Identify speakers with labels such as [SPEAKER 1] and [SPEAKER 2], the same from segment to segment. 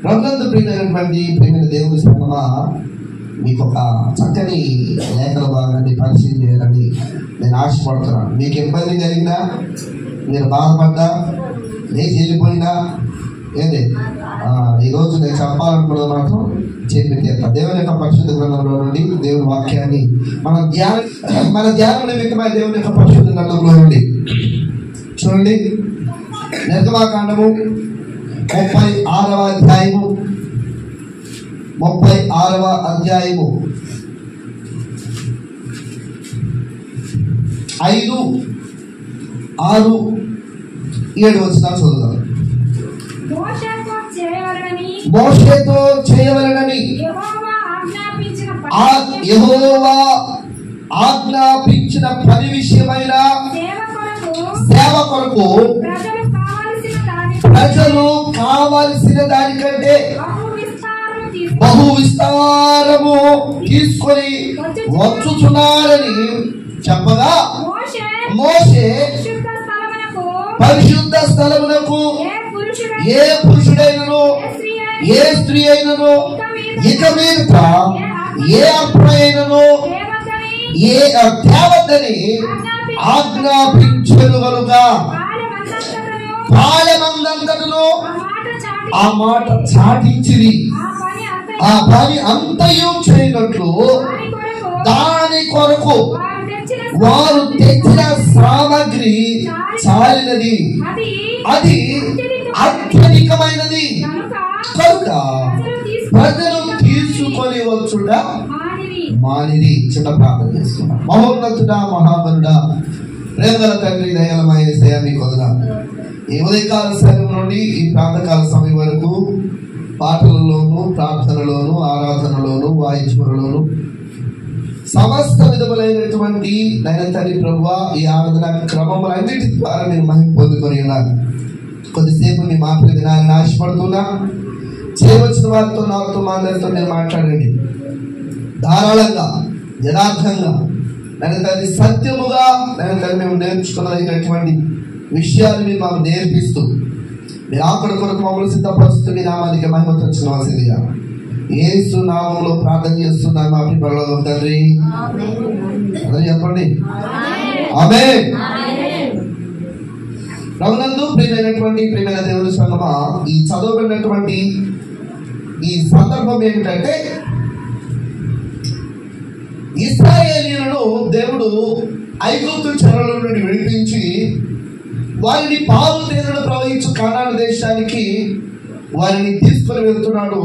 [SPEAKER 1] ప్రభునందు ప్రియమైనటువంటి ప్రియమైన దేవుని సంగమా, మీకు ఒక చక్కని లేఖల భాగాన్ని పరిచయం చేయాలని నేను ఆశపడుతున్నాను. మీకు ఇబ్బంది కలిగినా, మీరు బాధపడ్డా, లేచి వెళ్ళిపోయినా ఏంటి ఈరోజు నేను చెప్పాలనుకున్నది మాత్రం చెప్పి తీరుతా. దేవుని యొక్క పరిశుద్ధ గ్రంథంలో నుండి దేవుని వాక్యాన్ని మన ధ్యానం నిమిత్తమై దేవుని యొక్క పరిశుద్ధ గ్రంథంలో నుండి చూడండి. నిర్గమాకాండము 36వ అధ్యాయము 36వ అధ్యాయము 5, 6, 7 వచనాలు చదువుతాం. మోషేతో చేయవలెనని యెహోవా ఆజ్ఞాపించిన పని విషయమైన సేవ కొరకు ప్రజలు కావలసిన దానికంటే బహు విస్తారము తీసుకొని వచ్చుచున్నారని చెప్పగా, మోషే పరిశుద్ధ స్థలమునకు ఏ పురుషుడైనను ఏ స్త్రీ అయినను ఇక మీదట ఏ అప్పుడైనను ఏ తేవద్దని ఆజ్ఞాపించను కనుక పాలెమందంతటను ఆ మాట చాటించిరి. ఆ పని అంతయు చేయనట్లు దాని కొరకు వారు తెచ్చిన సామగ్రి చాలినది, అది అత్యధికమైనది కనుక ప్రజలు తీసుకొని వచ్చుట మానిరి. చిన్న ప్రార్థన చేసుకున్నాం. మహోన్నతుడా, మహాబలుడా, ప్రేమగల తండ్రి, దయాళుడైన యేసయ్యా, మీకు వందనాలు. ఈ ఉదయకాల సమయం నుండి ఈ ప్రాతకాల సమయం వరకు పాటలలోను, ప్రార్థనలోను, ఆరాధనలోను, వాయిద్యములలోను సమస్త విధములైనటువంటి తండ్రి ప్రభువా, ఈ ఆరాధన క్రమములన్నిటి ద్వారా నేను మహిమ పొందుకొని ఉన్నాను. కొద్దిసేపు మీ మాటలు వినాలని ఆశపడుతున్నా. చేయవలసిన వారితో, నాతో, మా అందరితో నేను మాట్లాడండి. ధారాళంగా, యథార్థంగా, తండ్రి సత్యముగా మేము నేర్చుకున్నటువంటి విషయాలు మీరు మాకు నేర్పిస్తూ మీరు ఆకలి కొరకు మమ్మల్ని సిద్ధపరుస్తూ మీ నామానికి మహిమ తెచ్చుకోవాల్సిందిగా యేసు నామంలో ప్రార్థన చేస్తున్నాను మా పరలోకపు తండ్రి. అందరూ చెప్పండి ఆమేన్. ప్రభునందు ప్రియమైన దేవుని సంగమా, ఈ చదవబడినటువంటి ఈ సందర్భం ఏమిటంటే, ఇశ్రాయేలీయులను దేవుడు ఐగుప్తు చెరల నుండి విడిపించి వారిని పాలు తేనెలు ప్రవహించు కనాను దేశానికి వారిని తీసుకొని వెళ్తున్నాడు.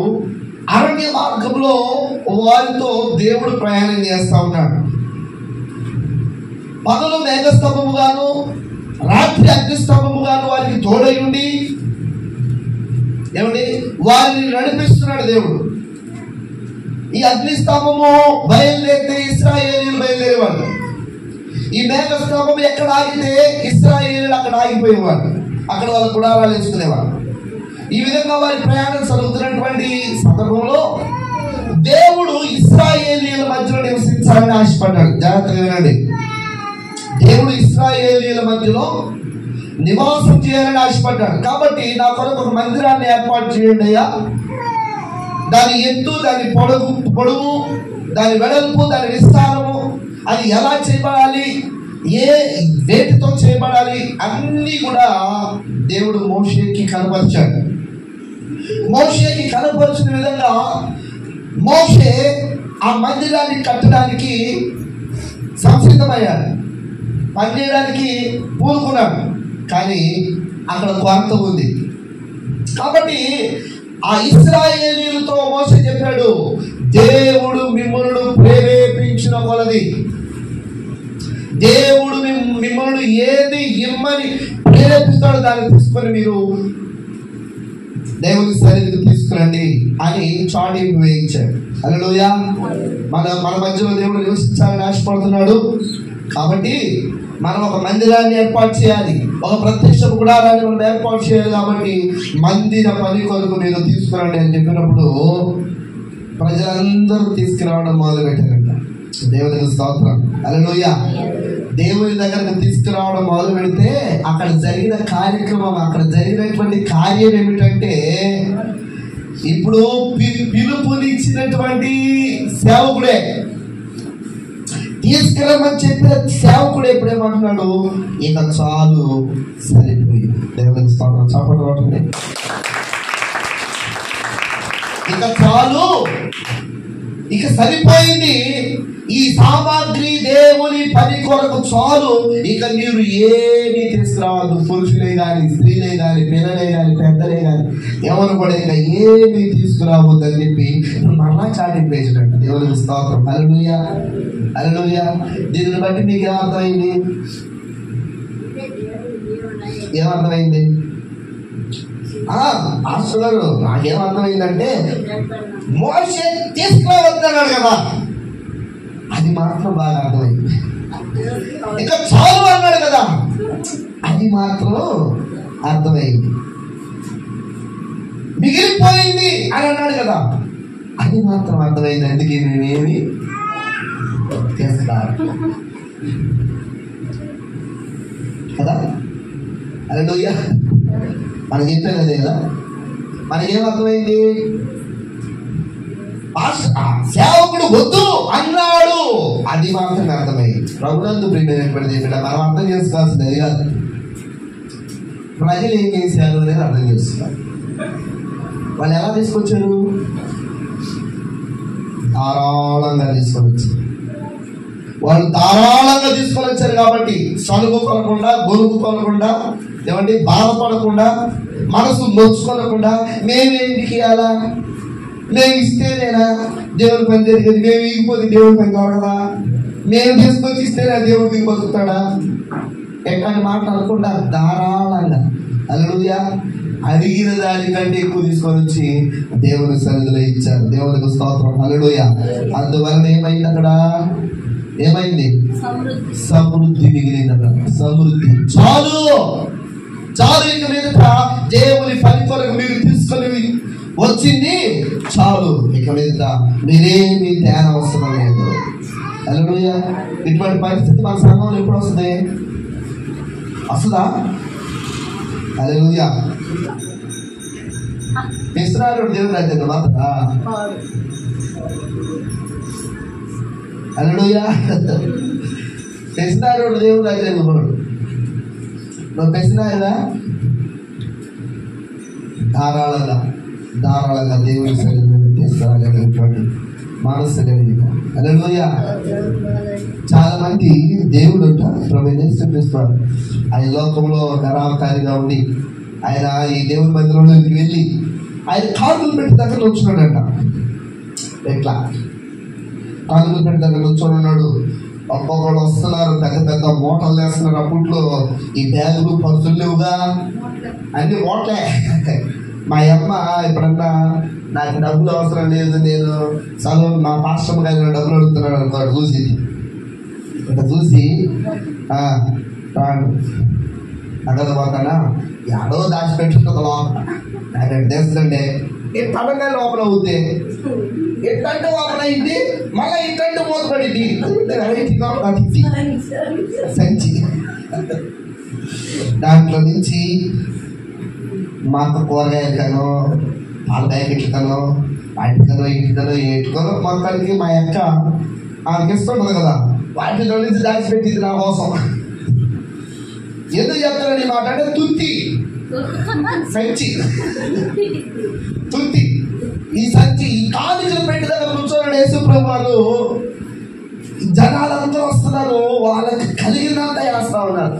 [SPEAKER 1] అరణ్య మార్గంలో వారితో దేవుడు ప్రయాణం చేస్తా ఉన్నాడు. పగలు మేఘస్తంభముగాను, రాత్రి అగ్నిస్తంభముగాను వారికి తోడై ఉండి వారిని నడిపిస్తున్నాడు దేవుడు. ఈ అగ్నిస్తంభము బయలుదేరితే ఇశ్రాయేలీయులు బయలుదేరేవాడు. ఈ మేఘస్తంభం ఎక్కడ ఆగితే ఇశ్రాయేలీయులు అక్కడ ఆగిపోయేవాడు. అక్కడ వాళ్ళ గుడారాలు వేసుకునేవాడు. ఈ విధంగా వారి ప్రయాణం జరుగుతున్నటువంటి సందర్భంలో దేవుడు ఇశ్రాయేలీయుల మధ్యలో నివసించాలని ఆశపడ్డాడు. జాగ్రత్తగా వినండి. దేవుడు ఇశ్రాయేలీయుల మధ్యలో నివాసం చేయాలని ఆశపడ్డాడు. కాబట్టి నా కొరకు ఒక మందిరాన్ని ఏర్పాటు చేయండి అయ్యా. దాని ఎత్తు, దాని పొడవు, దాని వెడల్పు, దాని విస్తారము, అది ఎలా చేయబడాలి, ఏ వేటితో చేయబడాలి, అన్నీ కూడా దేవుడు మోషేకి కనపరిచాడు. మోషేకి కనపరిచిన విధంగా మోషే ఆ మందిరాన్ని కట్టడానికి సంసిద్ధమయ్యాడు, పనిచేయడానికి పూనుకున్నాడు. కానీ అక్కడ కొరత ఉంది. కాబట్టి ఆ ఇశ్రాయేలీయులతో మోషే చెప్పాడు, దేవుడు మిమ్మల్ని ప్రేరేపించిన కొలది, దేవుడు మిమ్మల్ని ఏది ఇమ్మని ప్రేరేపిస్తాడో దాన్ని తీసుకొని మీరు దేవుని సన్నిధికి తీసుకురండి అని చాటింపు వేయించాడు. హల్లెలూయా. మన మధ్యలో దేవుడు నివసించాలని ఆశపడుతున్నాడు. కాబట్టి మనం ఒక మందిరాన్ని ఏర్పాటు చేయాలి, ఒక ప్రత్యక్ష గుడారాన్ని మనం ఏర్పాటు చేయాలి. కాబట్టి మందిర పని కొరకు మీరు తీసుకురండి అని చెప్పినప్పుడు ప్రజలందరూ తీసుకురావడం మొదలు పెట్టారంట. దేవునికి స్తోత్రం. హల్లెలూయా. దేవుని దగ్గరకు తీసుకురావడం మొదలు పెడితే అక్కడ జరిగిన కార్యక్రమం, అక్కడ జరిగినటువంటి కార్యం ఏమిటంటే ఇప్పుడు పిలుపునిచ్చినటువంటి సేవకుడే, తీసుకెళ్ళమని చెప్పిన సేవకుడే ఎప్పుడేమంటున్నాడు, ఇక చాలు సరిపోయింది. దేవునికి స్తోత్రం. చప్పట్లు కొట్టండి. ఇక చాలు, ఇక సరిపోయింది. ఈ సామాగ్రి దేవుని పని కొరకు చాలు. ఇక మీరు ఏమీ తీసుకురావద్దు. పురుషులే గాని, స్త్రీలే గాని, పిల్లలే గాని, పెద్దలే గాని ఎవరు కూడా ఇక ఏమీ తీసుకురావద్దు అని చెప్పి మరలా చాటింపు వేసినట్టు. దేవునికి స్తోత్రం. హల్లెలూయా, హల్లెలూయా. దీనిని బట్టి మీకు ఏమర్థమైంది? ఏమర్థమైంది? పాస్టర్ గారు నాకేమర్థమైందంటే, మోషే తీసుకురావద్దన్నాడు కదా, అది మాత్రం బాగా అర్థమైంది. ఇంకా చాలు అన్నాడు కదా, అది మాత్రం అర్థమైంది. మిగిలిపోయింది అని అన్నాడు కదా, అది మాత్రం అర్థమైంది. అందుకే నేనేమి తీసుకురా కదా. హల్లెలూయా. మనకి చెప్పాను అదే కదా. మనకేమర్థమైంది? సేవకుడు వద్దు అన్నాడు, అది మాత్రం అర్థమైంది. ప్రభునందు ప్రియమైనటువంటి మనం అర్థం చేసుకోవాల్సింది కాదు, ప్రజలు ఏం చేశారు అనేది అర్థం చేస్తున్నారు. వాళ్ళు ఎలా తీసుకొచ్చారు? ధారాళంగా తీసుకొని వచ్చారు. వాళ్ళు ధారాళంగా తీసుకొని వచ్చారు కాబట్టి సలుగు కొనకుండా, గొలుగు కొనకుండా, ఏమంటే బాధపడకుండా, మనసు నొచ్చుకోనకుండా, మేమేంటికి అలా, మేము ఇస్తేనేనా దేవుని పని జరిగేది, మేము ఇగిపోతే దేవుని పని కావడదా, మేము తీసుకొచ్చి ఇస్తేనే దేవుడికి బతుకుతాడా, ఎక్కడి మాట్లాడకుండా ధారాళంగా హల్లెలూయా అడిగిన దానికంటే ఎక్కువ తీసుకొని వచ్చి దేవుని సన్నిధిలో ఇచ్చారు. దేవునికి స్తోత్రం. హల్లెలూయా. అందువలన ఏమైంది? అక్కడ ఏమైంది? సమృద్ధి మిగిలింది. అక్కడ సమృద్ధి. చాలు చాలు, ఇక మీదట దేవుని పని కొరకు మీరు తీసుకొని వచ్చింది చాలు, ఇక మీదట మీరేమి తేడా అవసరం లేదు. హల్లెలూయా. ఇటువంటి పరిస్థితి మన సంఘంలో ఎప్పుడు వస్తుంది? వస్తుందా? హల్లెలూయా. ఇస్తున్నాడు దేవుడు రాజ్యం మాత్ర. హల్లెలూయా. ఇస్తున్నాడు దేవుడు రాజ్యం. నువ్వు పెసినాయదా? ధారాళంగా ధారాళంగా దేవుని సన్నిధిని తీసుకురాగలిగినటువంటి మనస్సు కలిగిన. హల్లెలూయా. చాలా మంది దేవుడు ప్రవేశిస్తారు. ఆయన లోకంలో నరావతారిగా ఉండి ఆయన ఈ దేవుని మందిరంలోకి వెళ్ళి ఆయన కానుకలు పెట్టి దగ్గర వచ్చున్నాడంట. ఎట్లా కానుకలు పెట్టి దగ్గర వచ్చున్నాడు. ఒక్కొక్కడు వస్తున్నారు, పెద్ద పెద్ద మూటలు వేస్తున్నారు. అప్పట్లో ఈ బ్యాగులు పర్సులు లేవుగా, అన్ని మూటలే. మా అమ్మ ఎప్పుడన్నా నాకు డబ్బులు అవసరం లేదు, నేను చదువు మా పాస్టర్ గారు డబ్బులు అడుగుతున్నాడు అనుకోడు, చూసి ఇట్లా చూసి రాడు అక్కడ పోతానా ఎడో దాచిపెట్టుకుంటుంది లోపల. నాకు తెలుస్తుండే ఎట్లా లోపల అవుతే ఎట్లంటే ఓపెన్ అయింది, మళ్ళీ ఇట్లంటే మూతపడింది. సంచి దాంట్లో నుంచి మా అక్క కూరగాయలకనో పాల ప్యాకెట్లకనో వాటికనో ఇంటికనో ఏటుకనో మొత్తానికి మా అక్క ఆమెకి ఇస్తుంటుంది కదా, వాటిలో నుంచి దాచిపెట్టింది నా కోసం. ఎందుకు చెప్తారని మాట అంటే తుత్తి సంచి, తుత్తి ఈ సంచి ఈ కానుకలు పెట్టి దగ్గర కూర్చోన్నాడు యేసుప్రభు వాళ్ళు. జనాలంతా వస్తున్నారు, వాళ్ళకి కలిగినంత వేస్తా ఉన్నారు,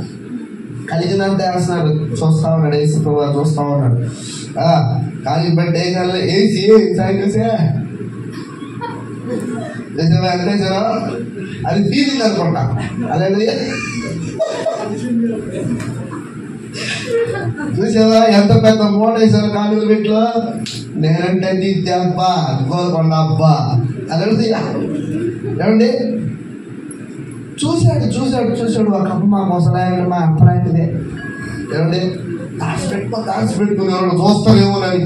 [SPEAKER 1] కలిగినంత వేస్తున్నారు. చూస్తా ఉన్నాడు యేసుప్రభు వారు, చూస్తా ఉన్నాడు. కాలికి పెట్టి వేసి చూసే అంతేసారా అది ఫీలింగ్ అనుకుంటా. అలాగే చూసావా ఎంత పెద్ద మూట వేసారు కానుకలు పెట్లో. నేనంటే తీస్తే అబ్బా గోల్కొండ అబ్బా అలాంటి ఏమండి. చూశాడు చూశాడు చూశాడు ఒక మా ముసలాయన మా అప్పలాంటిదే ఏమండి. దాచిపెట్టుకుని ఎవరు చూస్తారేమోనని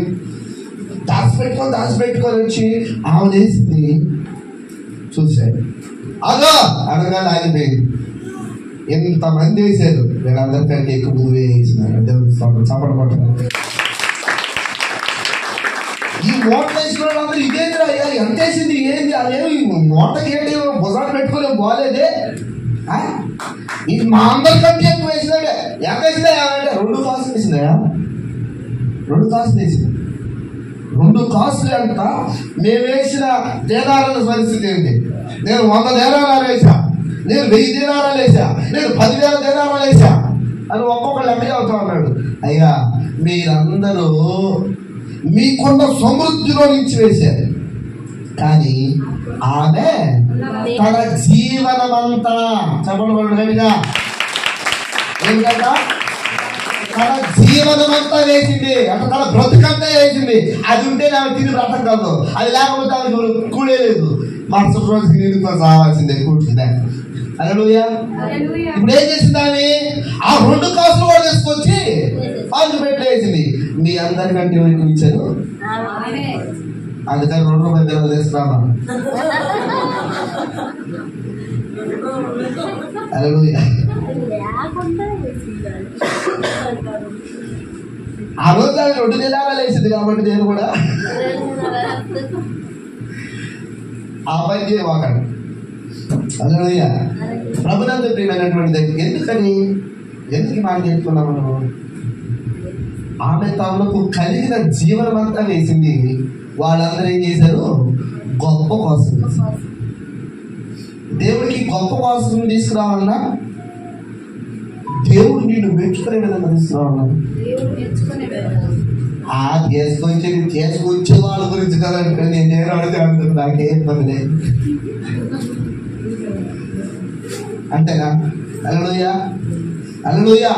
[SPEAKER 1] దాచిపెట్టుకొని వచ్చి ఆమె వేసింది. చూశాడు అదో అనగానే ఆగిపోయింది. ఎంతమంది వేశారు, వీళ్ళందరికంటే ఎక్కువ ముందు వేసినారు. చప్పట పట్టారు. ఈ మూటలు వేసిన వాళ్ళందరూ ఇదేంటి అయ్యా ఎంత వేసింది ఏంది అదేమి మూటకి ఏంటి భుజాన్ని పెట్టుకునే బాగాలేదే, ఇది మా అందరికంటే ఎక్కువ వేసినాడే. ఎంత వేసిందా ఏమంటే 2 కాసులు వేసిందా, 2 కాసులు వేసింది. 2 కాసులు అంట. మేము వేసిన దేనారాల పరిస్థితి ఏంటి? నేను 100 దేనారాలు వేసా, నేను 1000 దేనారాలు వేసా, నేను 10,000 దేనారాలు వేసా అని ఒక్కొక్కరు లెక్క అవుతా ఉన్నాడు. అయ్యా మీరందరూ మీకున్న సమృద్ధిలో నుంచి వేశారు, కానీ ఆమె తన జీవనమంతా చెప్పబడిగా ఏంటంట, తన జీవనమంతా వేసింది అంటే తన బ్రతుకంతా వేసింది. అది ఉంటే ఆమె తిరిగి బ్రతం కాదు, అది లేకపోతే ఆమె కూడేలేదు. మరుసటి రోజుకి నీళ్ళతో రావాల్సిందే కూర్చుందే. హల్లెలూయా. ఇప్పుడు ఏం చేసింది ఆమె? ఆ 2 కాసులు కూడా తీసుకొచ్చి వాళ్ళు పెట్టేసింది. మీ అందరికంటే ఎవరికి ఇచ్చారు? అందుకని 2 రూపాయలు దగ్గర వేస్తున్నామా? హల్లెలూయా. ఆ రోజు ఆమె 2 దినాలు వేసింది కాబట్టి నేను కూడా ఆ పని చేయవాకండి. హల్లెలూయా. ప్రభునందు ప్రియమైనటువంటి ఎందుకు మాట చెప్పుకున్నాము మనము? ఆమె తమకు కలిగిన జీవనం అంతా వేసింది. వాళ్ళందరూ ఏం చేశారు? గొప్ప కోసం. దేవుడికి గొప్ప కోసం తీసుకురావాలన్నా దేవుడు నిన్ను మెచ్చుకునే విధంగా తీసుకురావాలన్నా చేసుకొచ్చే వాళ్ళ గురించి కదంటే నేను అడితే అంటుంది. నాకేం పని లేదు అంతేనా? హల్లెలూయా. హల్లెలూయా.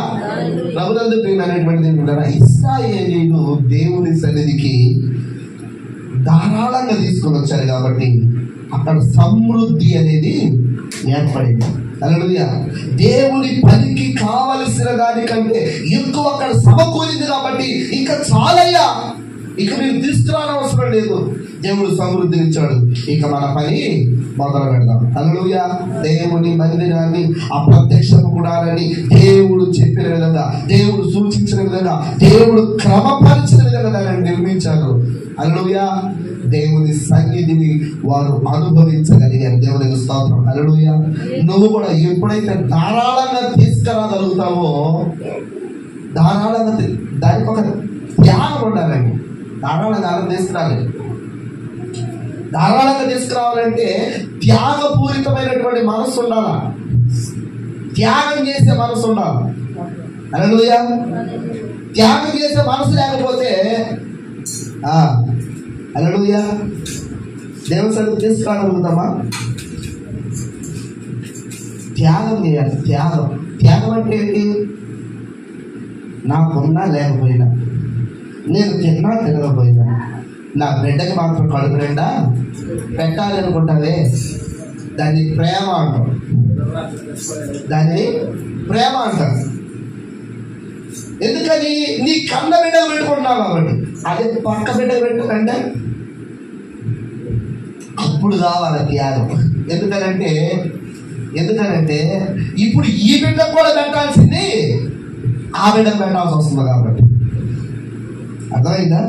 [SPEAKER 1] ప్రభునందు ప్రియమైనటువంటి ఇశ్రాయేలీయులు దేవుని సన్నిధికి ధారాళంగా తీసుకొని వచ్చారు కాబట్టి అక్కడ సమృద్ధి అనేది ఏర్పడింది. హల్లెలూయా. దేవుని పనికి కావలసిన దానికంటే ఎక్కువ అక్కడ సమకూరింది కాబట్టి ఇంకా చాలయ్యా, ఇక మీరు తీసుకురానవసరం లేదు. దేవుడు సమృద్ధినిచ్చాడు, ఇక మన పని మొదలు పెడదాం. హల్లెలూయా. దేవుని మందిరాన్ని అప్రత్యక్షము గుడారని దేవుడు చెప్పిన విధంగా, దేవుడు సూచించిన విధంగా, దేవుడు క్రమపరిచిన విధంగా దాన్ని నిర్మించారు. హల్లెలూయా. దేవుని సన్నిధిని వారు అనుభవించగలిగారు. దేవునికి స్తోత్రం. హల్లెలూయా. నువ్వు కూడా ఎప్పుడైతే ధారాళంగా తీసుకురాగలుగుతావో, ధారాళంగా దానికి ఒక త్యాగం ఉండాలండి. ధారాళంగా తీసుకురాలి. ధారాళంగా తీసుకురావాలంటే త్యాగపూరితమైనటువంటి మనస్సు ఉండాలా, త్యాగం చేసే మనసు ఉండాలి. హల్లెలూయా. త్యాగం చేసే మనసు లేకపోతే హల్లెలూయా దేవుని సన్నిధికి తీసుకురాగలుగుతామా? త్యాగం చేయాలి. త్యాగం అంటే ఏంటి? నాకున్నా లేకపోయినా, నేను తిన్నా తినకపోయినా, నా బిడ్డకి మాత్రం కడుపు నిండా పెట్టాలి అనుకుంటావే, దాన్ని ప్రేమ అంటాం. దాన్ని ప్రేమ అంటారు. ఎందుకని? నీ కన్న బిడ్డకు పెట్టుకుంటున్నావు కాబట్టి. అదే పక్క బిడ్డకు పెట్టుకుంటే అప్పుడు కావాలి త్యాగం. ఎందుకనంటే ఇప్పుడు ఈ బిడ్డకు కూడా పెట్టాల్సింది ఆ బిడ్డకు పెట్టాల్సి వస్తుంది కాబట్టి. అర్థమైందా?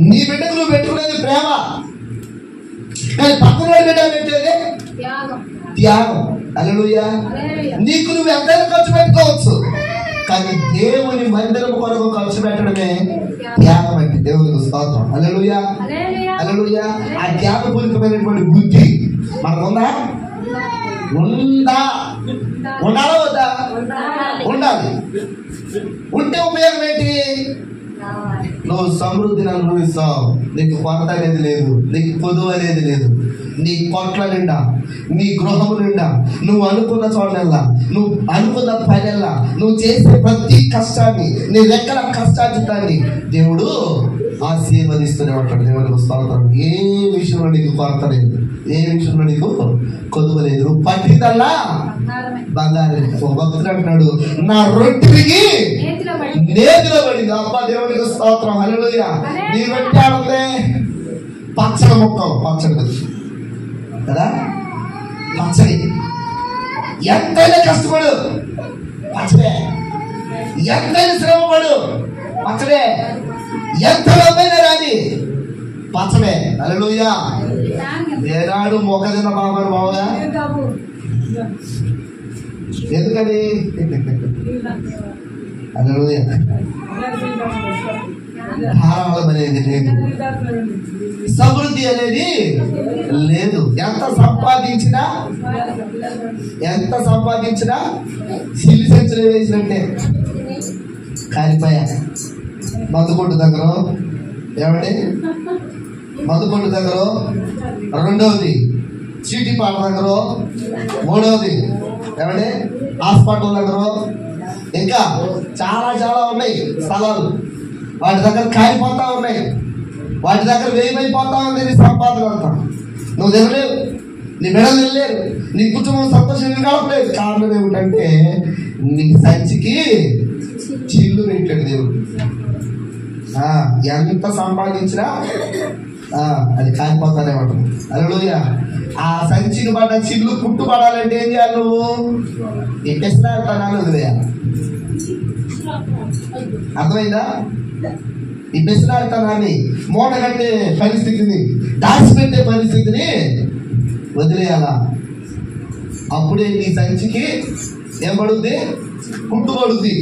[SPEAKER 1] నీ బిడ్డకు నువ్వు పెట్టుకునేది ప్రేమ, కానీ పక్కన బిడ్డకు పెట్టేది త్యాగం. హల్లెలూయా. నీకు నువ్వు ఎంతైనా ఖర్చు పెట్టుకోవచ్చు, కానీ దేవుని మందిరం కొరకు ఖర్చు పెట్టడమే త్యాగం అంటే. దేవునికి స్తోత్రం. హల్లెలూయా. హల్లెలూయా. ఆ త్యాగపూరితమైనటువంటి బుద్ధి మనకుందా? ఉండాలా వద్దా? ఉండాలి. ఉంటే ఉపయోగం ఏంటి? నువ్వు సమృద్ధిని అనుభవిస్తావు. నీకు కొరత అనేది లేదు, నీకు పొదువు అనేది లేదు. నీ కొట్ల నిండా, నీ గృహము నిండా, నువ్వు అనుకున్న చోటల్లా, నువ్వు అనుకున్న పనెల్లా, నువ్వు చేసే ప్రతి కష్టాన్ని, నీ రెక్కల కష్టాజితాన్ని దేవుడు ఆశీర్వదిస్తూనే ఉంటాడు. దేవుడికి స్తోత్రం. ఏ విషయంలో నీకు కొరత లేదు, ఏ విషయంలో నీకు కొదువు లేదు. నువ్వు పట్టిదల్లా బంగారం. భక్తుడు అంటున్నాడు, నా రొట్టెకి నేతిలో పడింది. అబ్బా దేవుడికి స్తోత్రం. హల్లెలూయా. నీ రొట్టె ఆడుందే పచ్చడి మొక్కలు, పచ్చడి కదా, పచ్చడి. ఎంతైనా కష్టపడు పచ్చడే, ఎంతైనా శ్రమపడు పచ్చడే, ఎంత డబ్బైనా రాని పచ్చడే. హల్లెలూయా. ఏనాడు మొక్కజొన్న బాబాను బావుగా ఎందుకని? హల్లెలూయా. ధారాళం అనేది లేదు, సమృద్ధి అనేది లేదు. ఎంత సంపాదించినా సిల్లి సంచులు వేసినట్టే కాలిపోయా. మందుకొట్టు దగ్గర ఏమండి, మందుకొట్టు దగ్గర రెండవది, చీటిపాట దగ్గర మూడవది, ఏమండి హాస్పిటల్ దగ్గర, ఇంకా చాలా చాలా ఉన్నాయి స్థలాలు. వాటి దగ్గర కాలిపోతా ఉన్నాయి, వాటి దగ్గర వేయమైపోతా ఉంది నీ సంపాదన అంతా. నువ్వు తినలేవు, నీ బిడ్డలు తినలేరు, నీ కుటుంబం సంతోషంగా గడపలేదు. కారణం ఏమిటంటే నీ సంచికి చిల్లు పెట్టాడు దేవుడు. ఎంత సంపాదించినా అది కాలిపోతానే ఉంటుంది. హల్లెలూయా. ఆ సంచికి పడ్డ చిల్లు పుట్టుపడాలంటే ఏం చేయాలి? నువ్వు ఈ పెసరాతనాలు వదిలేయాలి. అర్థమైందా? ఈ పెసరాతనాన్ని, మూట కట్టే పరిస్థితిని, దాచిపెట్టే పరిస్థితిని వదిలేయాలా. అప్పుడే నీ సంచికి ఏం పడుద్ది? కుట్టు పడుద్ది.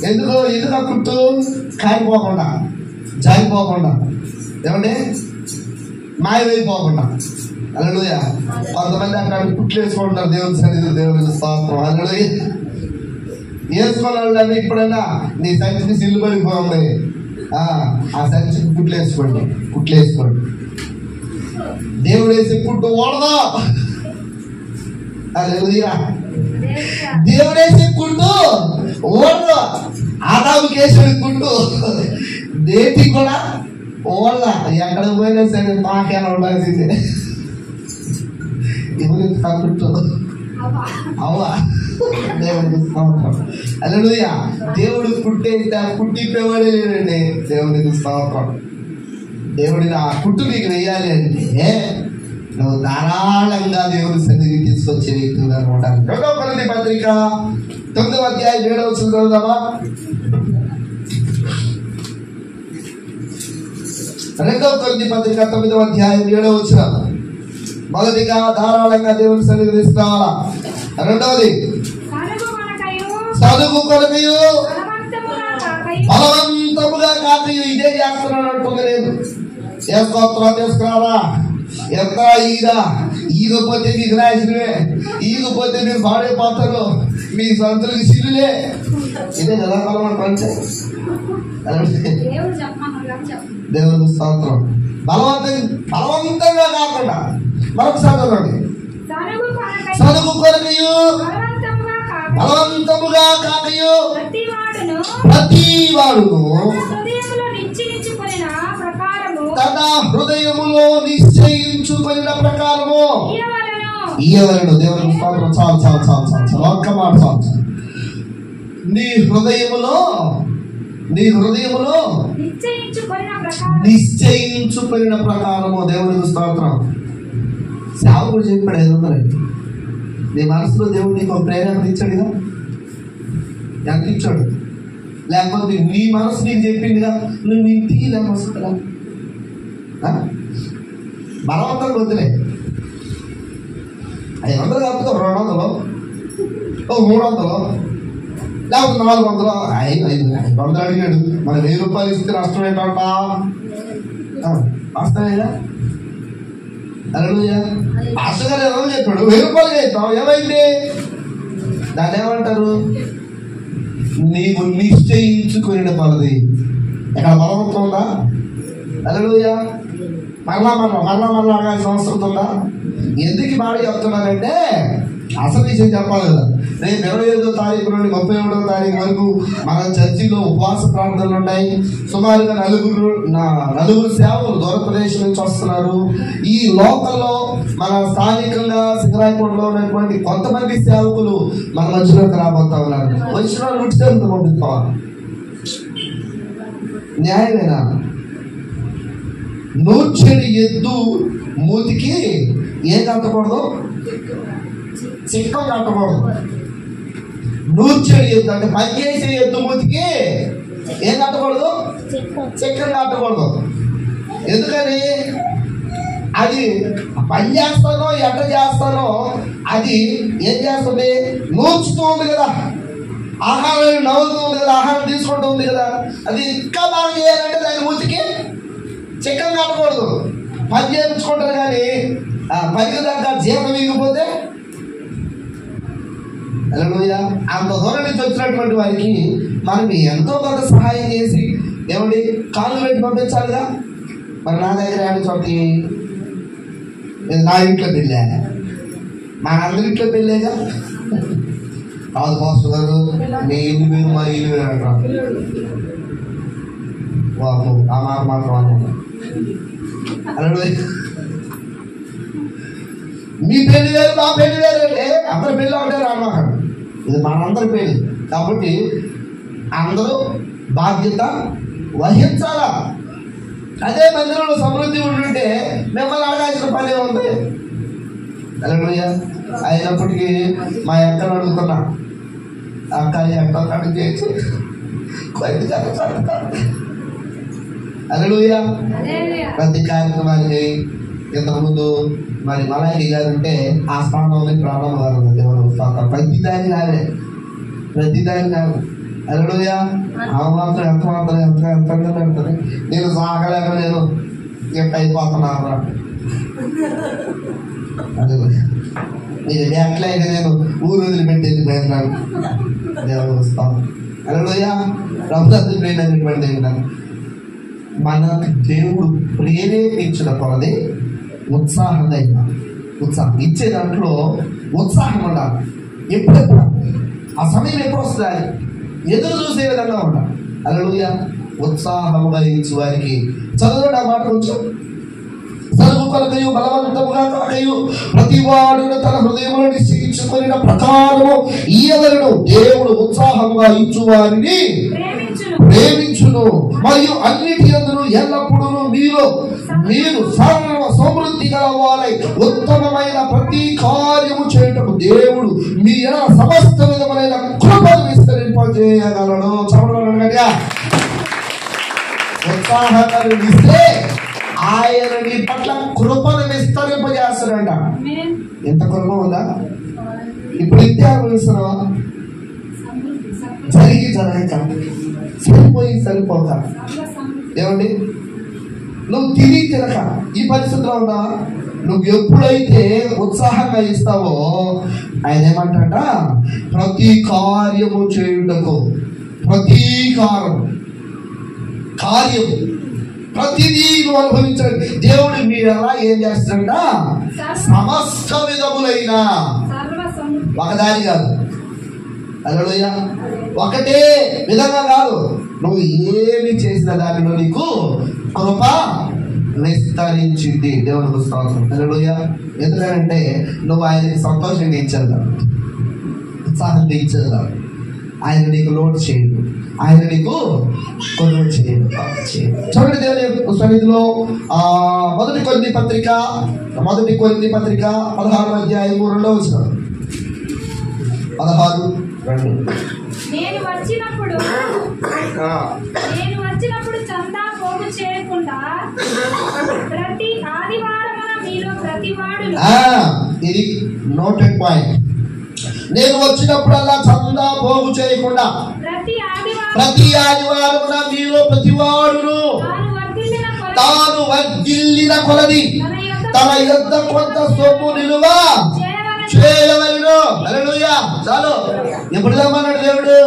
[SPEAKER 1] ఎందుకు ఆ కుట్టు? కాలిపోకుండా, జారిపోకుండా, ఏమంటే మాయమైపోకుండా. హల్లెలూయా. కొంతమంది అక్కడ కుట్లు వేసుకుంటారు దేవుని సన్నిధిలో. దేవుని స్తోత్రం. హల్లెలూయా. వేసుకోవాలని ఇప్పుడైనా నీ సంచికి సిల్లు పడిపోయి ఆ సంచికి కుట్లు వేసుకోండి. దేవుడు వేసే కుట్టు ఓడదా. హల్లెలూయా. దేవుడు వేసే కుట్టు ఓడదా. ఆదాముకి వేసే కుట్టు దేటి కూడా ఓడదా. ఎక్కడ పోయినా సరే మాకేనా ఉండాల్సిందే. ఇప్పుడు కుట్టు అవ్వా. దేవుడికి స్తోత్రం. హల్లెలూయా. దేవుడు కుట్టిప్పేవాడే లేడండి. దేవుడికి స్తోత్రం. దేవుడిని ఆ కుట్టు నీకు వేయాలి అంటే నువ్వు ధారాళంగా దేవుడి సన్నిధికి తీసుకొచ్చే వ్యక్తులుగా ఉండాలి. 2వ కొరింథీ పత్రిక 9వ అధ్యాయం 7వ వచనం చదువుదామా? 2వ కొరింథీ పత్రిక 9వ అధ్యాయం 7వ వచనం. మొదటిగా ధారాళంగా దేవుని సన్నిధికి తీసుకురావాలా. రెండవది చదువు కొరకయు బలవంతముగా కాకయు. ఇదే చేస్తున్నాను అంటుంది. నేను స్తోత్రం తీసుకురారా. ఎంత ఈగపోతే నీకు నాశనమే, ఈగపోతే మీరు పాడైపోతారు, మీ సంతులకి సిరులే. ఇదే కదా బలవంతం. దేవుని స్తోత్రం. బలవంతంగా కాకుండా మరొకసారి చదవండి. చదువు కొరకయు బలవంతముగా కాకయు ప్రతివాడును తన హృదయములో నిశ్చయించుకున్న ప్రకారము ఇయ్యవలెను. దేవుని స్తోత్రం. చాలు ఒక్క మాట చాలు. నీ హృదయములో నిశ్చయించుకున్న ప్రకారము. దేవునికి స్తోత్రం. సేవకుడు చెప్పాడు 500. నీ మనసులో దేవుడు నీకు ప్రేరణ ఇచ్చాడుగా. ఎంత ఇచ్చాడు? లేకపోతే నీ మనసు నీకు చెప్పిందిగా, నువ్వు ఇంటికి లేకపోతే బలవంతంగా వద్దులే. 500 కాకపోతే 200, 300, లేకపోతే 400, 500 అడిగాడు. మన 1000 రూపాయలు ఇస్తే నష్టం ఏంటంట? నష్టమేగా. హల్లెలూయా. పాస్టర్ గారు ఎవరో చెప్పాడు 1000 రూపాయలు చేస్తాం, ఏమైంది? దాన్ని ఏమంటారు? నీవు నిశ్చయించుకున్న పలది. ఎక్కడ బలవంతం ఉందా? హల్లెలూయా. మరలా సంవత్సరం ఉందా? ఎందుకు మాట చెప్తున్నానంటే అసలు విషయం చెప్పాలి కదా. రేపు 25వ తారీఖు నుండి 31వ తారీఖు వరకు మన చర్చిలో ఉపవాస ప్రార్థనలు ఉన్నాయి. సుమారుగా నలుగురు సేవకులు దూర ప్రదేశం నుంచి వస్తున్నారు. ఈ లోకల్లో మన స్థానికంగా సింగరాయపూడిలో ఉన్నటువంటి కొంతమంది సేవకులు మన మధ్యలోకి రాబోతా ఉన్నారు. వచ్చిన వాళ్ళు ముట్టితో పంపిస్తాం. న్యాయమేనా? 100 ఎద్దు మూతికి ఏం కట్టకూడదు? చిక్కం కట్టకూడదు. 100 ఎద్దు అంటే పనిచేసే ఎద్దు మూతికి ఏం కట్టకూడదు? చిక్కం కట్టకూడదు. ఎందుకని అది పని చేస్తానో ఎట్ట చేస్తానో అది ఏం చేస్తుంది, నూర్చుతూ ఉంది కదా, ఆహారం నవ్వుతూ ఉంది కదా, ఆహారం తీసుకుంటూ ఉంది కదా. అది ఇంకా బాగా చేయాలంటే దాని మూతికి చిక్కం కట్టకూడదు, పని చేయించుకుంటారు. కానీ పనికి దగ్గర జీవం మిగిలిపోతే అంత దూరం నుంచి వచ్చినటువంటి వారికి మనం ఎంతో కొంత సహాయం చేసి ఏమండి కాళ్ళు పెట్టి పంపించాలిగా. మరి నా దగ్గర ఏమి చోటి నా ఇంట్లో పెళ్ళా, మన అందరి ఇంట్లో పెళ్ళేగా. కాదు మాస్టర్ గారు నీ ఇల్లు మీరు మా ఇల్లు వేరు అంటారు. ఆ మాట మాత్రం అన్న మీ పెళ్లి వేరు నా పెళ్లి వేరు అంటే అందరి పెళ్ళి ఉంటారు అన్నమాట. ఇది మనందరి పెళ్లి కాబట్టి అందరూ బాధ్యత వహించాలా. అదే మందిరంలో సమృద్ధి ఉంటుంటే మిమ్మల్ని అడగాల్సిన పని ఉంది. అయినప్పటికీ మా అక్కను అడుగుతున్నా, అక్క ఎక్కడ కడుగు చేసి అలలుయా. ప్రతి కార్యక్రమానికి ఇంతకుముందు మరి మలాయి గారు ఉంటే ఆ స్థానంలో ప్రాణం గారు ప్రతిదాని కాదే, ప్రతిదాని కాదు. అలలుయా. ఆ మాత్రం ఎంత మాత్రం ఎంత పెడుతుంది. నేను సాగలేక నేను ఎట్ అయిపోతున్నాను. అదే నేను ఎట్లయితే నేను ఊరు వదిలిపెట్టి వెళ్ళిపోయినాను. దేవుడు వస్తాను. అలలుయా. ప్రభుత్వం మనకు దేవుడు ప్రేరేపించిన కొలది ఉత్సాహంగా ఉత్సాహం ఇచ్చే దాంట్లో ఉత్సాహం ఉండాలి. ఎప్పుడెప్పుడు ఆ సమయం ఎప్పుడు వస్తుంది ఎదురు చూసే విధంగా ఉండాలి. హల్లెలూయా. ఉత్సాహంగా ఇచ్చు వారికి చదవండి ఆ మాట కొంచెం. సరుకు కొలకయు బలవంతముగా కాకయు ప్రతివాడు తన హృదయంలో నిశ్చయించుకున్న ప్రకారము ఈయవలను దేవుడు ఉత్సాహంగా ఇచ్చు వారిని ప్రేమించును. మరియు అన్నిటి యందును ఎల్లప్పుడూ మీరు సర్వ సమృద్ధి గలవారై ఉత్తమమైన ప్రతి కార్యము చేయటకు దేవుడు మీ సమస్త విధమైన కృపను విస్తరింపజేయగలడు. చదవగలగా ఉత్సాహాన్ని ఇస్తే ఆయన నీ పట్ల కృపను విస్తరింపజేస్తాడంట. ఎంత కృప ఉందా ఇప్పుడు ఇంతే అనుభవిస్తున్నావా? జరగక సరిపోక ఏమండి నువ్వు తినక ఈ పరిస్థితిలో ఉన్నావా? నువ్వు ఎప్పుడైతే ఉత్సాహంగా ఇస్తావో ఆయన ఏమంటాడ, ప్రతి కార్యము చేయుటకు ప్రతీకారం కార్యం ప్రతిదీ నువ్వు అనుభవించండి. దేవుడు మీరు ఎలా ఏం చేస్తాడంట, సమస్త విధములైన ఒకదాని కాదు. హల్లెలూయా. ఒకటే విధంగా కాదు, నువ్వు ఏమి చేసిన దానిలో నీకు కృప విస్తరించింది. దేవునికి స్తోత్రం. హల్లెలూయా. ఎందుకంటే నువ్వు ఆయనకి సంతోషంగా ఇచ్చేదా, ఉత్సాహంగా ఇచ్చేదా. ఆయన నీకు లోటు చేయడు, ఆయన నీకు కొనుగోలు చేయడు. చూడండి దేవుని సన్నిధిలో మొదటి కొరింథీ పత్రిక 16వ అధ్యాయము 2వ వచనం. 16:2.
[SPEAKER 2] నేను వచ్చినప్పుడు చందా పోగు చేయకుండా ప్రతి ఆదివారమున మీలో ప్రతివాడును.
[SPEAKER 1] ఇది నోటెడ్ పాయింట్. నేను వచ్చినప్పుడల్లా చందా పోగు చేయకుండా ప్రతి ఆదివారమున మీలో ప్రతివాడును తాను వర్ధిల్లిన కొలది తన యొద్ద కొంత సొమ్ము నిలువ చేయవలెను. హల్లెలూయా. చాలు. ఎప్పుడు తెమ్మన్నాడు దేవుడు?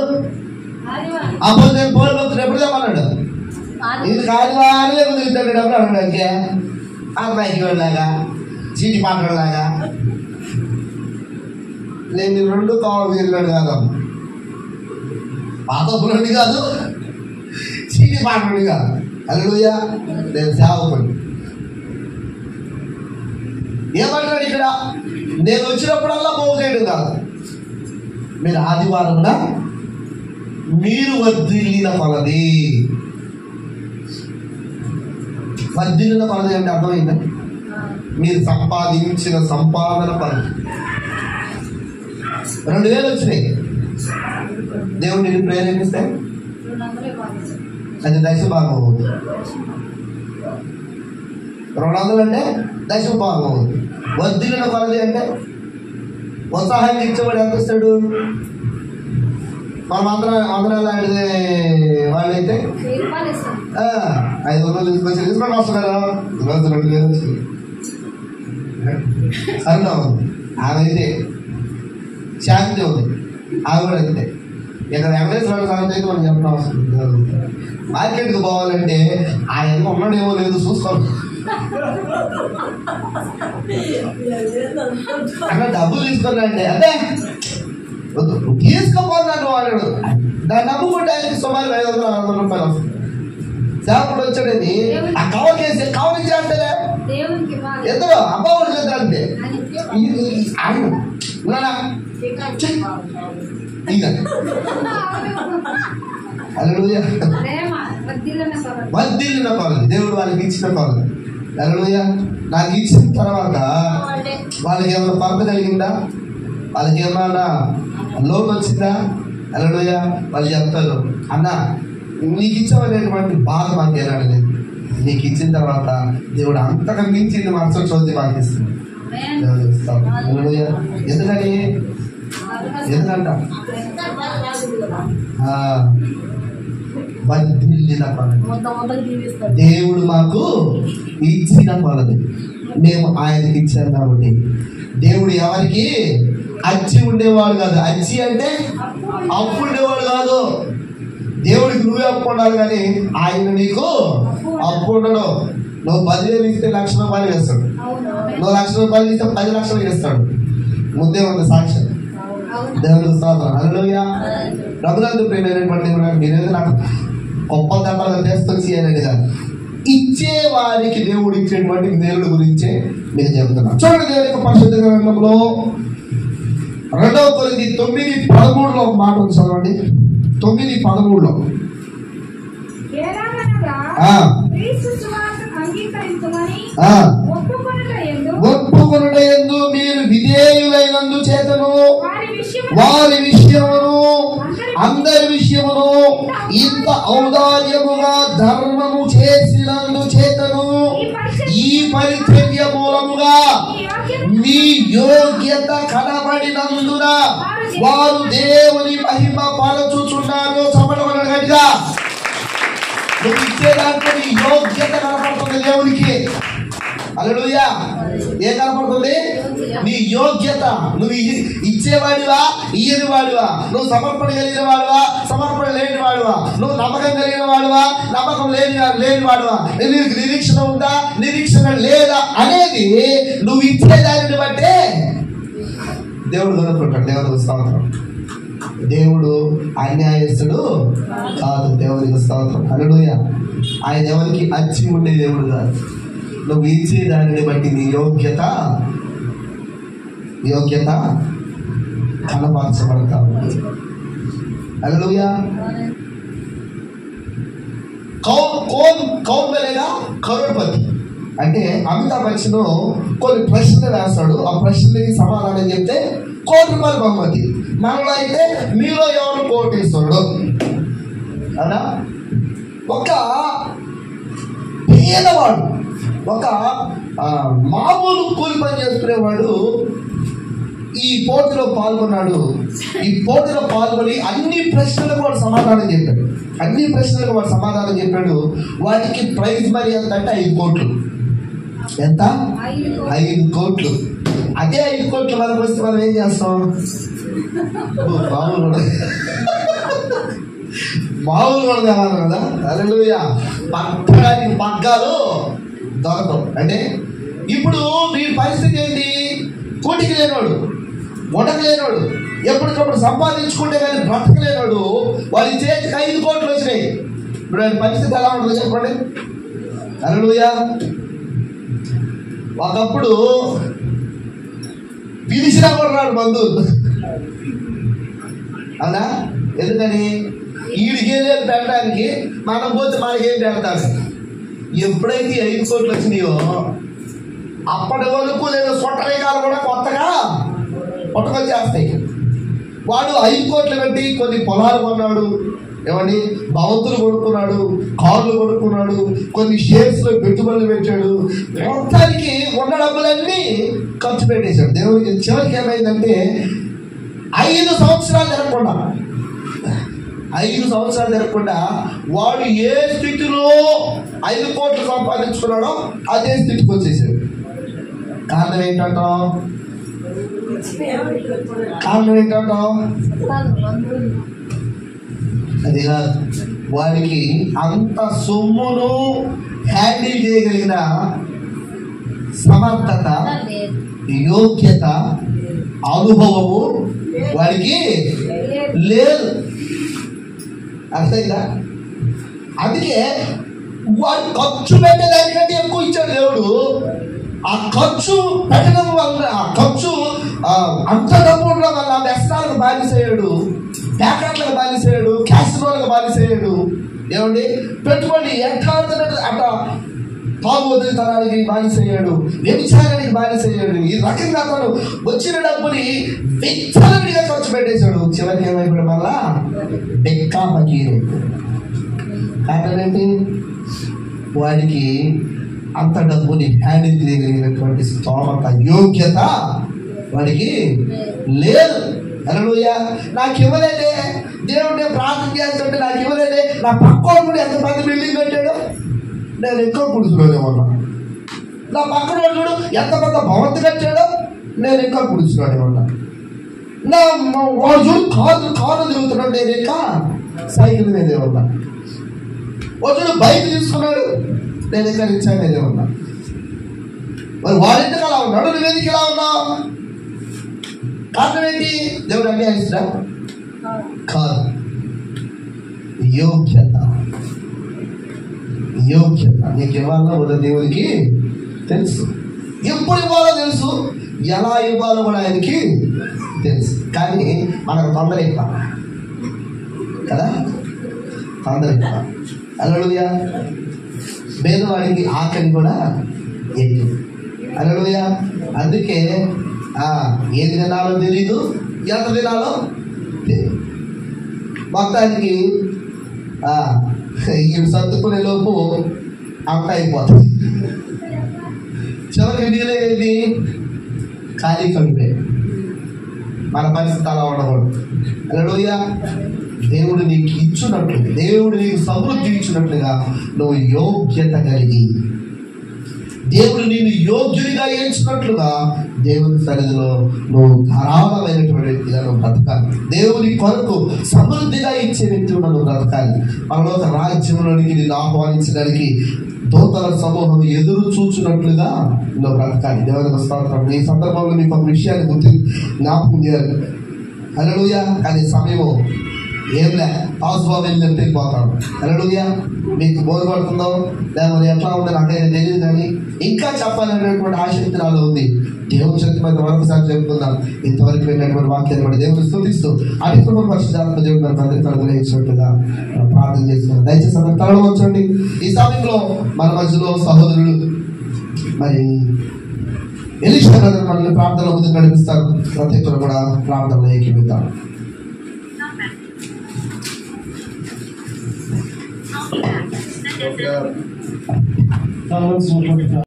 [SPEAKER 1] అప్పుడు నేను పోలిపోతున్నాను. ఎప్పుడు తెమ్మన్నాడు? ఇది ఆదివారమే కుదురుతాడు డబ్బులు అడగడానికి. అమ్మాయికి వెళ్ళాగా చీటి మాట్లాడలాగా నేను 2 కావాలి వెళ్ళాడు కాదు, పాతపురుడు కాదు, చీటి మాట్లాడు కాదు. హల్లెలూయా. నేను సేవకుడు. ఏమంటాడు ఇక్కడ? నేను వచ్చినప్పుడల్లా పోగు చేయడం కాదు, మీరు ఆదివారమున మీరు వర్ధిల్లిన కొలది. వర్ధిల్లిన కొలది అంటే అర్థమైందా? మీరు సంపాదించిన సంపాదన కొలది. 2000 వచ్చినాయి. దేవుడు నేను ప్రేరేపిస్తే అది దశ భాగం అవుతుంది. 200 అంటే దశమ భాగం. వర్ధిల్లిన కొలది అంటే ఉత్సాహానికి ఇచ్చేవాడు ఎంత ఇస్తాడు? మనం ఆంధ్ర లాంటిది వాళ్ళైతే 500 తీసుకొని వస్తున్నారా? 2,000 సరే ఆమె అయితే శాంతి ఉంది, ఆమె కూడా అంతే. ఇక్కడ వెంకటేశ్వర సంగతి అయితే మనం చెప్పడం అవసరం. మార్కెట్కి పోవాలంటే ఆయన ఉన్నాడేమో లేదు చూసుకోవాలి అక్కడ డబ్బులు తీసుకున్నాండి, అదే తీసుకోపోన్నాడు వాడు. దాన్ని నమ్ముకుంటే ఆయనకి సుమారు 500-600 రూపాయలు వస్తుంది. సేపడు వచ్చాడని ఆ కవర్ చేసి కవర్ ఇచ్చాడంటే ఎందరో అబ్బాయి చేద్దాంటే వర్ధిల్లిన కొలది దేవుడు వాళ్ళకి ఇచ్చిన కొలది. హల్లెలూయా. నాకు ఇచ్చిన తర్వాత వాళ్ళకి ఏమైనా కొరత కలిగిందా? వాళ్ళకి ఏమైనా లోన్ వచ్చిందా? హల్లెలూయా. వాళ్ళు చెప్తారు, అన్న నీకు ఇచ్చామనేటువంటి బాధ మాకు ఏనాడు లేదు. నీకు ఇచ్చిన తర్వాత దేవుడు అంతగా మించింది మనసు చోద్ది మాకు ఇస్తుంది. ఎందుకని ఎందుకంట వర్ధిల్లిన కొలది దేవుడు మాకు ఇచ్చిన కొలది మేము ఆయనకి ఇచ్చాం కాబట్టి. దేవుడు ఎవరికి అచ్చి ఉండేవాడు కాదు. అచ్చి అంటే అప్పు ఉండేవాడు కాదు. దేవుడికి నువ్వే అప్పు ఉండాలి కానీ ఆయన నీకు అప్పు ఉండడు. నువ్వు 10,000 ఇస్తే 1,00,000 రూపాయలు వేస్తాడు. నువ్వు 1,00,000 రూపాయలు ఇస్తే 10 లక్షలు వేస్తాడు. ముందే ఉంది సాక్ష్యం. దేవుడికి స్తోత్రం. హల్లెలూయా. ప్రభునందు ప్రియమైనటువంటి మీరేదో నాకు గొప్ప దెబ్బలు తీసుకొచ్చి అనేది కాదు, ఇచ్చే వారికి దేవుడు ఇచ్చేటువంటి దేవుడి గురించే నేను చెప్తున్నాను. చూడండి దేవుడి యొక్క పరిశుద్ధ గ్రంథంలో 2 కొరింథీ 9:13 ఒక మాట ఉంది, చదవండి. 9:13 ఒప్పుకొనుట యందు మీరు విధేయులైనందు చేతను వారి విషయమును అందరి విషయమును ఇంత ఔదార్యముగా ధర్మము చేసినందు చేతను ఈ పరిచర్య మూలముగా మీ యోగ్యత కనబడినందున వారు దేవుని మహిమ పరచుచున్నారు. చెప్పడం గట్టిగా నువ్వు ఇచ్చే దాంట్లో నీ యోగ్యత కనపడుతుంది దేవునికి. హల్లెలూయా. ఏం కనపడుతుంది? నీ యోగ్యత. నువ్వు ఇచ్చేవాడివా ఇయ్యని వాడివా? నువ్వు సమర్పణ కలిగిన వాడువా సమర్పణ లేని వాడువా? నువ్వు నమ్మకం కలిగిన వాడువా నమ్మకం లేని వాడువా? నీకు నిరీక్షణ ఉందా నిరీక్షణ లేదా అనేది నువ్వు ఇచ్చే దానిని బట్టే దేవుడు కనుక్కుంటాడు. దేవుడికి స్తోత్రం. దేవుడు అన్యాయస్తుడు కాదు. దేవుడికి స్తోత్రం. హల్లెలూయా. ఆయన ఎవరికి అచ్చి ఉండే దేవుడు కాదు. నువ్వు ఇచ్చే దానిని బట్టి నీ యోగ్యత కనపరచబడతా ఉంది. హల్లెలూయా. కౌన్ బనేగా కరోడ్పతి అంటే అమితాబ్ బచ్చన్ కొన్ని ప్రశ్నలు వేస్తాడు. ఆ ప్రశ్నలకి సమాధానం చెప్తే ₹1,00,00,000 బహుమతి. మనలో అయితే మీలో ఎవరు కోటీశ్వరుడు అలా ఒక పేదవాడు, ఒక మామూలు కూలి పని చేసుకునేవాడు ఈ పోటీలో పాల్గొన్నాడు. ఈ పోటీలో పాల్గొని అన్ని ప్రశ్నలకు వాడు సమాధానం చెప్పాడు. వాటికి ప్రైజ్ మనీ ఎంత అంటే 5 కోట్లు. ఎంత? 5 కోట్లు. అదే 5 కోట్లు మనకు వస్తే మనం ఏం చేస్తాం? మామూలు కూడా కావాలి కదా. హల్లెలూయా. పక్కడానికి పగ్గాలు దొరకవు. అంటే ఇప్పుడు వీడి పరిస్థితి ఏంటి? కోటికి లేనోడు, ఉండకలేనోడు, ఎప్పటికప్పుడు సంపాదించుకుంటే కానీ బ్రతకలేనోడు. వాడి చేతికి 5 కోట్లు వచ్చినాయి. ఇప్పుడు వాడి పరిస్థితి ఎలా ఉంటుందో చెప్పండి. హల్లెలూయా. ఒకప్పుడు పిలిచినా కూడా రాడు బంధువులు. అవునా? ఎందుకని? ఈడికేదేది పెట్టడానికి, మనం పోతే మనకేం పెడతాడు. ఎప్పుడైతే 5 కోట్లు వచ్చినాయో అప్పటి వరకు లేదా సొట్టలేకాలు కూడా కొత్తగా పుట్టుకొచ్చేస్తాయి. వాడు 5 కోట్లు పెట్టి కొన్ని పొలాలు కొన్నాడు, ఏమండి, భవంతులు కొనుక్కున్నాడు, కార్లు కొనుక్కున్నాడు, కొన్ని షేర్స్ లో పెట్టుబడులు పెట్టాడు, మొత్తానికి ఉన్న డబ్బులన్నీ ఖర్చు పెట్టేశాడు. దేవుడికి చివరికి ఏమైందంటే 5 సంవత్సరాలు జరగకుండా వాడు ఏ స్థితిలో 5 కోట్లు సంపాదించుకున్నాడో అదే స్థితికి వచ్చేసాడు. కారణం ఏంటంటాం? అది కాదు, వాడికి అంత సొమ్మును హ్యాండిల్ చేయగలిగిన సమర్థత, యోగ్యత, అనుభవము వాడికి లేదు. అర్థమైందా? అందుకే వాడు ఖర్చు పెట్టేదానికంటే ఎక్కువ ఇచ్చాడు దేవుడు. ఆ ఖర్చు పెట్టడం వల్ల, ఆ ఖర్చు అంత డబ్బు ఉండడం వల్ల వ్యసనాలకు బానిసయ్యాడు, ప్యాకెట్లకు బానిసయ్యాడు, క్యాసినోలకు బానిసయ్యాడు. ఏమండి, పెట్టుబడి ఎట్లా అట్ట తాగుబోతుతనానికి బానిసయ్యాడు, వ్యభిచారానికి బానిసయ్యాడు. ఈ రకంగా అతను వచ్చిన డబ్బుని విచ్చలవిడిగా ఖర్చు పెట్టేశాడు. చివరికి ఏమైపోయాడు? వల్ల బెక్కా బకీరు. కారణం ఏంటి? వాడికి అంత డబ్బుని హ్యాండిల్ చేయగలిగినటువంటి స్తోమత, యోగ్యత వాడికి లేదు. హల్లెలూయా. నాకు ఇవ్వలేదే దేవుడు, నేను ప్రార్థన చేస్తుంటే నాకు ఇవ్వలేదే. నా పక్కోడు కూడా ఎంతమంది బిల్డింగ్ కట్టాడు, నేను ఎక్కువ గుడిసులోనే ఉన్నా. నా పక్కన చూడు ఎంత పెద్ద భవంతి కట్టాడో, నేను ఇంకా గుడిసులోనే ఉన్నా. వాడు చూడు కారు తిరుగుతున్నాడు, నేను ఇంకా సైకిల్ మీదే ఉన్నా. వాడు చూడు బైక్ తీసుకున్నాడు, నేను ఇంకా రిక్షా మీదే ఉన్నా. మరి వాడింటికి అలా ఉన్నాడు, నువ్వేందుకు ఇలా ఉన్నావు? కారణం ఏంటి? దేవుడు అన్నీ ఇష్టా కాదు. యోగ్యత నీకు ఇవ్వాలో వద్ద దేవుడికి తెలుసు. ఎప్పుడు ఇవ్వాలో తెలుసు, ఎలా ఇవ్వాలో కూడా ఆయనకి తెలుసు. కానీ మనకు తొందర ఎక్కువ కదా, తొందర ఎక్కువ. హల్లెలూయా. పేదవాడికి ఆకలి కూడా ఎక్కువ. హల్లెలూయా. అందుకే ఏది తినాలో తెలీదు, ఎంత తినాలో తెలియదు. మొత్తానికి ఈ సర్దుకునే లోపు అంత అయిపోతుంది. చివరికి మిగిలేది ఖాళీ కడుపే. మన పరిస్థితి అలా ఉండకూడదు. హల్లెలూయా. దేవుడు నీకు ఇచ్చినట్లు, దేవుడు నీకు సమృద్ధి ఇచ్చినట్లుగా నువ్వు యోగ్యత కలిగి, దేవుడు నేను యోగ్యుడిగా ఎంచినట్లుగా దేవుని సన్నిధిలో నువ్వు ధారాళమైనటువంటి వ్యక్తిగా నువ్వు బ్రతకాలి. దేవుని కొరకు సమృద్ధిగా ఇచ్చే వ్యక్తిగా నువ్వు బ్రతకాలి. మనలోక రాజ్యంలోనికి నిన్ను ఆహ్వానించడానికి దూతల సమూహం ఎదురు చూచున్నట్లుగా నువ్వు బ్రతకాలి. దేవునికి స్తోత్రం. ఈ సందర్భంలో మీకు ఒక విషయాన్ని గుర్తు జ్ఞాపకం చేయాలి. హల్లెలూయా. కానీ సమయము ఏంలే, తాసుబాబు వెళ్ళి పోతాడు. హల్లెలూయా. మీకు బోధపడుతుందో లేకపోతే ఎట్లా ఉందో నాకైతే తెలియదు, కానీ ఇంకా చెప్పాలనేటువంటి ఆసక్తి నాలో ఉంది. దేవుని శక్తి మీద మరొకసారి చెప్పుకుందాం. ఇంతవరకు వెళ్ళినటువంటి వాక్యాన్ని బట్టి దేవుని స్తుతిస్తూ అధికమ పరిశుద్ధాత్మ దేవుడు అందరికీ అనుగ్రహించినట్లుగా ప్రార్థన చేస్తున్నాం. దయచేసి అందరూ తలలో వచ్చండి. ఈ సమయంలో మన మధ్యలో సహోదరులు మరి ఎలీషా బ్రదర్ మనల్ని ప్రార్థనలో ముందుకు నడిపిస్తారు. ప్రతి ఒక్కరు కూడా ప్రార్థనలో ఏకీభవిద్దాం.